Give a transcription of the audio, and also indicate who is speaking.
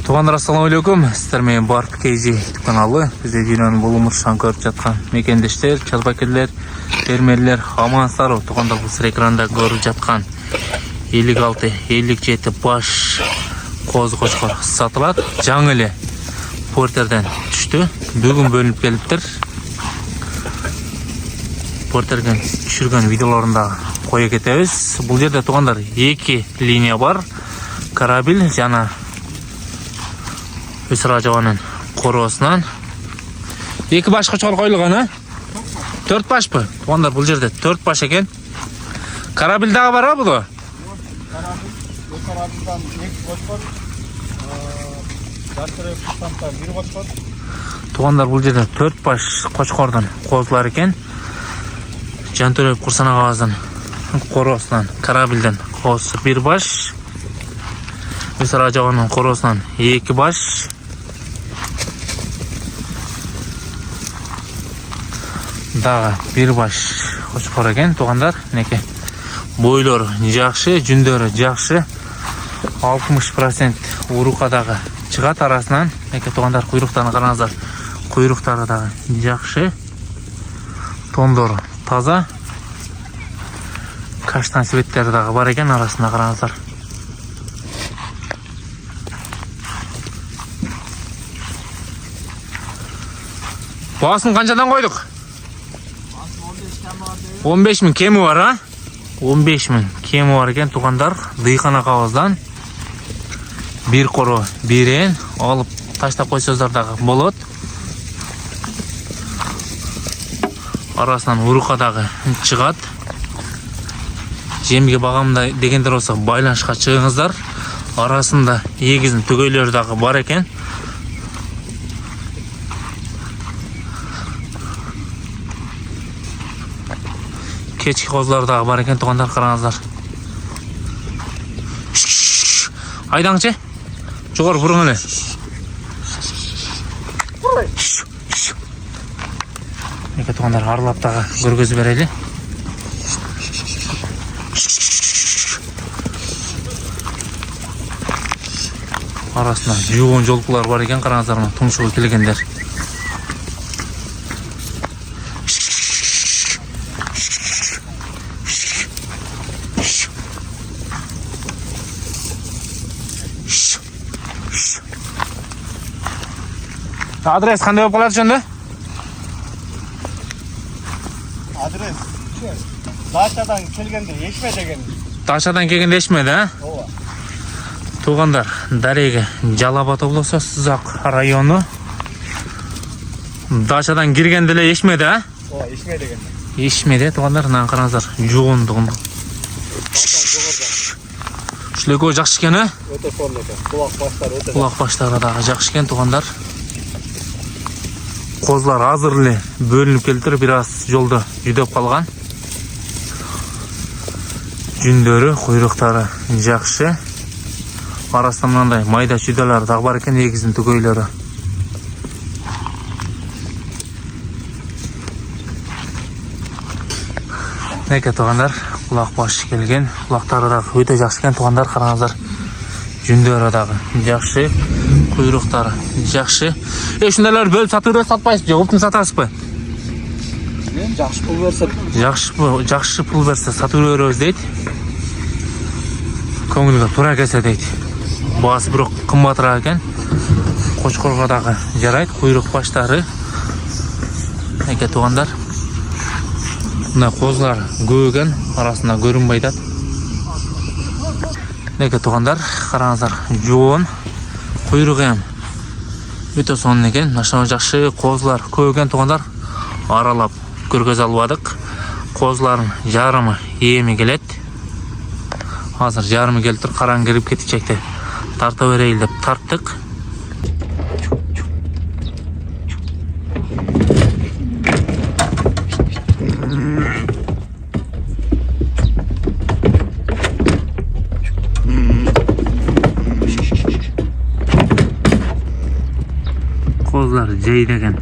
Speaker 1: Туғандар, ассаламу алейкум. Сіздер мен Барп Кейзи каналы. Бізде дүйнөнүн болумурушан көрүп жаткан мекендештер, чалбакерлер, фермерлер амансыздар. Туғандар, бұл сыр экранда көрүп жаткан 56-57 баш коз кочкор сатылат. Жаңы эле портерден түштү. Бүгүн бөлүнүп келиптир. Портерден түшүргөн видеолорунда кое кетебиз. Бул жерде туғандар 2 линия бар. Карабель жана Өсір ажауанын қороосунан 2 баш кочкор коюлган, а? 4 баш бы? Туғандар, бұл жерде 4 баш екен. Карабель дагы бар, а бұлы?
Speaker 2: Карабелдан 2 кочкор, Жантөрөк Курсанттан 1 кочкор.
Speaker 1: Туғандар, бұл жерде 4 баш кочкордун козулар екен. Жантөрөк Курсан агабыздын короосунан, Карабелден коз 1 баш. Өсір ажауанын короосунан 2 баш. Дагы 1 баш кочкор экен. Туғандар, неке бойлор жакшы, жүндөрү жакшы. 60% урука дагы чыгат арасынан. Неке туғандар, куйруктарын караңыздар. Куйруктары дагы жакшы. Тондору таза. Каштан светтери дагы бар экен арасында, караңыздар. Баасын канчадан койдук? 15 000 кеми бар, а? 15 000 кеми бар екен, туғандар. Дыйкана кабыздан 1 коро бирен алып таштап койсоздар дагы болот. Арасынан урука дагы чыгат. Жемге багамда дегендер болсо байланышка чыгыңыздар. Арасында эгиздин түгөйлөрү дагы бар экен. Keçki kozlar дагы бар екен, туғандар, караңыздар. Айдаңчы. Жогору буруң эле. Неке туғандар, аралап дагы көргөзүп берели. Арасында жугун жолкулар бар екен, караңыздар, тумшугу келгендер. Адрес кандай болуп калат ошондо?
Speaker 2: Адрес Дачадан келгенде Эшме деген.
Speaker 1: Дачадан келгенде Эшме, да?
Speaker 2: Ооба.
Speaker 1: Туғандар, Дареге Жалабат облысы, Сызак району. Дачадан киргенде эле Эшме, да?
Speaker 2: Ооба, Эшме деген.
Speaker 1: Эшмеде, туғандар, мына караңыздар, жугундугун. Ушул жакшы экен, а?
Speaker 2: Өтө сонун экен.
Speaker 1: Кулак баштары дагы жакшы экен, туғандар. Козлар азыр эле бөлүнүп келиптир, бир аз жолдо жүдөп калган. Жүндөрү, куйруктары жакшы. Арасында мындай майда чүйдөлөр дагы бар экен, эгиздин түгөйлөрү. Неке туғандар, кулак баш келген, кулактары дагы өтө жакшы экен, туғандар, караңыздар. Жүндөрү дагы жакшы, куйруктары жакшы. Ушундайлар бөлүп сатып сатпайсызбы, же оптун сатасызбы?
Speaker 2: Жакшы пул берсе.
Speaker 1: Жакшы пул берсе сатып беребиз дейт. Көңүлгө туура келсе дейт. Баасы бирок кымбатыраак экен. Кочкорго дагы жарайт, куйрук баштары. Неке туғандар. Мына козлар көп экен, арасында көрүнбөй атат. Неке туғандар, караңыздар, жоон, куйругу эм өтө сонун экен. Нашына жакшы козлар көп экен, туғандар. Аралап көргөзө албадык. Козлардын жарымы эми келет. Азыр жарымы келиптир, караң кирип кетичекти. Тарта берейли деп тарттык. Kозlar jeydegan.